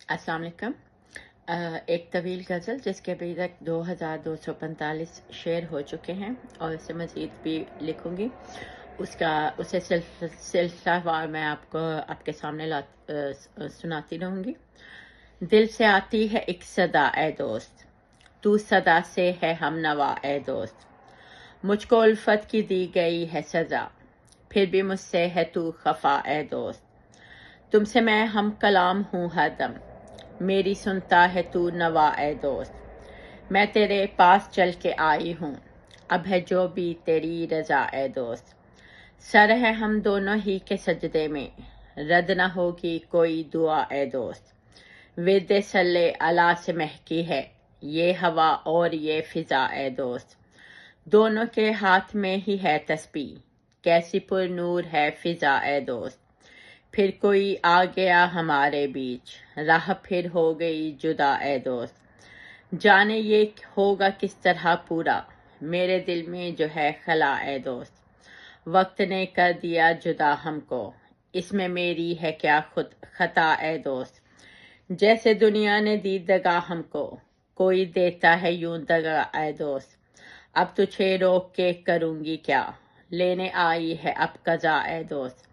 अस्सलाम वालेकुम। एक तवील गज़ल जिसके अभी तक 2245 शेर हो चुके हैं और इससे मज़ीद भी लिखूंगी। उसे सिलसिलावार मैं आपको आपके सामने सुनाती रहूंगी। दिल से आती है एक सदा ए दोस्त, तू सदा से है हमनवा ए दोस्त। मुझको उल्फत की दी गई है सज़ा, फिर भी मुझसे है तू खफा ए दोस्त। तुमसे मैं हम कलाम हूँ हरदम, मेरी सुनता है तू नवा ए दोस्त। मैं तेरे पास चल के आई हूँ, अब है जो भी तेरी रजा ए दोस्त। सर है हम दोनों ही के सजदे में, रद्द न होगी कोई दुआ ए दोस्त। विद सल्ले अला से महकी है ये हवा और ये फिजा ए दोस्त। दोनों के हाथ में ही है तस्बीह, कैसी पुर नूर है फिजा ए दोस्त। फिर कोई आ गया हमारे बीच, राह फिर हो गई जुदा ए दोस्त। जाने ये होगा किस तरह पूरा, मेरे दिल में जो है खला ए दोस्त। वक्त ने कर दिया जुदा हमको, इसमें मेरी है क्या खुद खता ए दोस्त। जैसे दुनिया ने दी दगा हमको, कोई देता है यूं दगा ए दोस्त। अब तुझे रोक के करूंगी क्या, लेने आई है अब कजा ए दोस्त।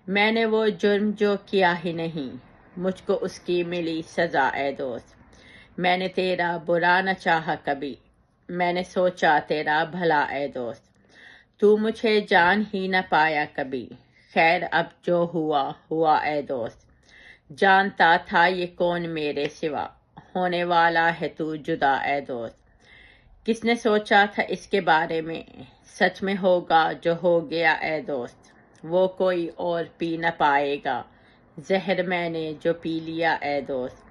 मैंने वो जुर्म जो किया ही नहीं, मुझको उसकी मिली सजा ए दोस्त। मैंने तेरा बुरा न चाहा कभी, मैंने सोचा तेरा भला ए दोस्त। तू मुझे जान ही न पाया कभी, खैर अब जो हुआ हुआ ए दोस्त। जानता था ये कौन मेरे सिवा, होने वाला है तू जुदा ए दोस्त। किसने सोचा था इसके बारे में, सच में होगा जो हो गया ए दोस्त। वो कोई और पी न पाएगा, जहर मैंने जो पी लिया ए दोस्त।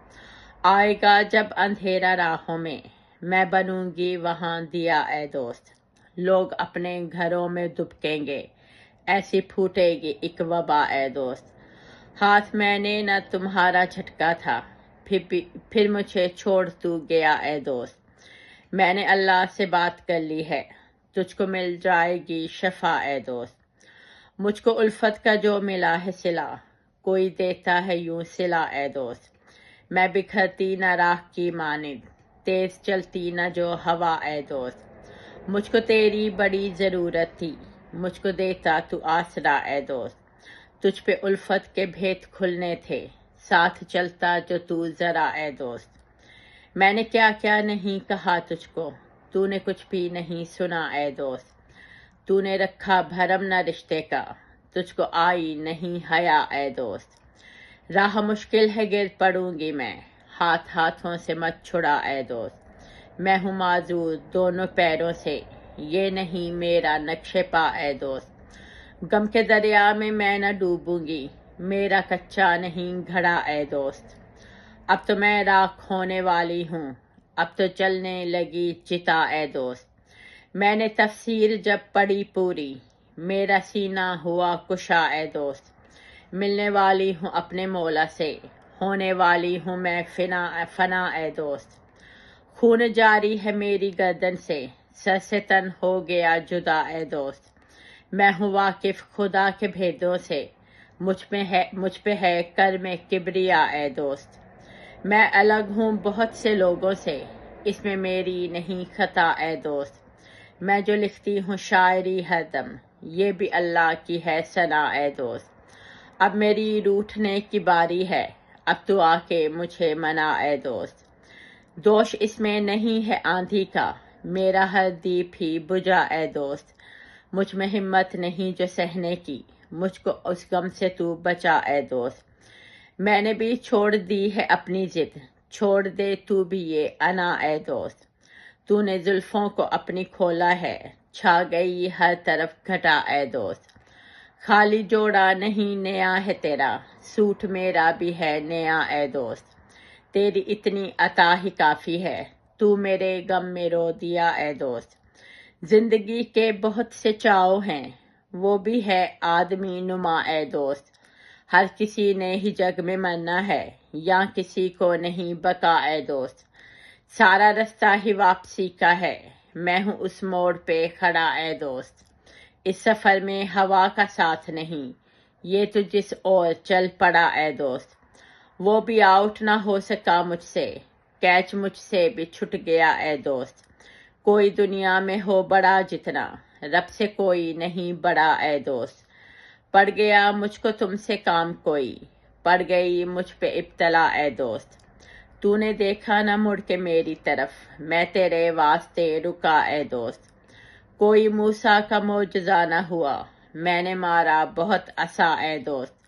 आएगा जब अंधेरा राहों में, मैं बनूंगी वहां दिया ए दोस्त। लोग अपने घरों में दुबकेंगे, ऐसी फूटेगी एक वबा ए दोस्त। हाथ मैंने न तुम्हारा झटका था, फिर मुझे छोड़ तू गया ए दोस्त। मैंने अल्लाह से बात कर ली है, तुझको मिल जाएगी शफा ए दोस्त। मुझको उल्फत का जो मिला है सिला, कोई देता है यूं सिला ए दोस्त। मैं बिखरती न राह की मानिंद, तेज चलती न जो हवा ए दोस्त। मुझको तेरी बड़ी ज़रूरत थी, मुझको देता तू आसरा ए दोस्त। तुझ पे उल्फत के भेद खुलने थे, साथ चलता जो तू ज़रा ए दोस्त। मैंने क्या क्या नहीं कहा तुझको, तूने कुछ भी नहीं सुना ए दोस्त। तूने रखा भरम न रिश्ते का, तुझको आई नहीं हया ए दोस्त। राह मुश्किल है गिर पड़ूंगी मैं, हाथ हाथों से मत छुड़ा ए दोस्त। मैं हूँ माजूर दोनों पैरों से, ये नहीं मेरा नक्शे पा ए दोस्त। गम के दरिया में मैं न डूबूंगी, मेरा कच्चा नहीं घड़ा ए दोस्त। अब तो मैं राख होने वाली हूँ, अब तो चलने लगी चिता ए दोस्त। मैंने तफसीर जब पढ़ी पूरी, मेरा सीना हुआ कुशा ए दोस्त। मिलने वाली हूँ अपने मौला से, होने वाली हूँ मैं फना ए दोस्त। खून जारी है मेरी गर्दन से, सर से तन हो गया जुदा ए दोस्त। मैं हूँ वाकिफ खुदा के भेदों से, मुझ पे है कर में किबरिया ए दोस्त। मैं अलग हूँ बहुत से लोगों से, इसमें मेरी नहीं खता ए दोस्त। मैं जो लिखती हूँ शायरी हरदम, ये भी अल्लाह की है सना ए दोस्त। अब मेरी रूठने की बारी है, अब तू आके मुझे मना ए दोस्त। दोष इसमें नहीं है आंधी का, मेरा हर दीप ही बुझा ए दोस्त। मुझ में हिम्मत नहीं जो सहने की, मुझको उस गम से तू बचा ए दोस्त। मैंने भी छोड़ दी है अपनी जिद, छोड़ दे तू भी ये अना ए दोस्त। तूने जुल्फों को अपनी खोला है, छा गई हर तरफ घटा ए दोस्त। खाली जोड़ा नहीं नया है तेरा, सूट मेरा भी है नया ए दोस्त। तेरी इतनी अता ही काफी है, तू मेरे गम में रो दिया ए दोस्त। जिंदगी के बहुत से चाव हैं, वो भी है आदमी नुमा ए दोस्त। हर किसी ने ही जग में मरना है, या किसी को नहीं बका ए दोस्त। सारा रास्ता ही वापसी का है, मैं हूँ उस मोड़ पे खड़ा ए दोस्त। इस सफर में हवा का साथ नहीं, ये तो जिस ओर चल पड़ा ए दोस्त। وہ بھی آؤٹ نہ ہو سکا مجھ سے، کیچ مجھ سے بھی چھٹ گیا اے دوست۔ کوئی دنیا میں ہو بڑا جتنا، رب سے کوئی نہیں بڑا اے دوست۔ پڑ گیا مجھ کو تم سے کام کوئی، پڑ گئی مجھ پہ ابتلا اے دوست۔ تو نے دیکھا نہ مڑ کے میری طرف، میں تیرے واسطے رکا اے دوست۔ کوئی موسیٰ کا معجزہ نہ ہوا، میں نے مارا بہت عصا اے دوست۔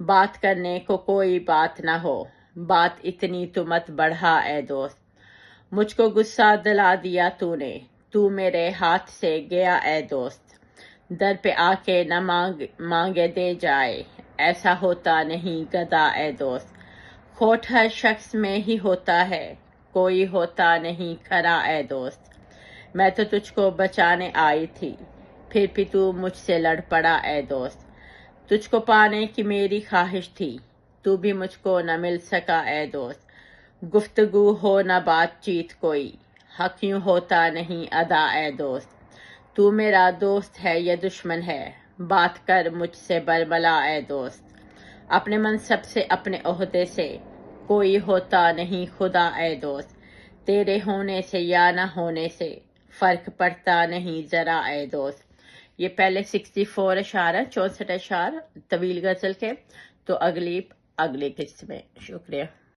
بات کرنے کو کوئی بات نہ ہو، بات اتنی تو مت بڑھا اے دوست۔ مجھ کو غصہ دلا دیا تو نے، تو میرے ہاتھ سے گیا اے دوست۔ در پہ آ کے نہ مانگے دے جائے، ایسا ہوتا نہیں گدا اے دوست۔ کھوٹ ہر شخص میں ہی ہوتا ہے، کوئی ہوتا نہیں کھرا اے دوست۔ میں تو تجھ کو بچانے آئی تھی، پھر بھی تو مجھ سے لڑ پڑا اے دوست۔ تجھ کو پانے کی میری خواہش تھی، تو بھی مجھ کو نہ مل سکا اے دوست۔ گفتگو ہو نہ بات چیت کوئی، حق یوں ہوتا نہیں ادا اے دوست۔ تو میرا دوست ہے یا دشمن ہے، بات کر مجھ سے برملا اے دوست۔ اپنے منصب سے اپنے عہدے سے، کوئی ہوتا نہیں خدا اے دوست۔ تیرے ہونے سے یا نہ ہونے سے، فرق پڑتا نہیں ذرا اے دوست۔ یہ پہلے 64 اشعار ہیں، 64 اشعار طویل غزل کے، تو اگلی قسط میں۔ شکریہ۔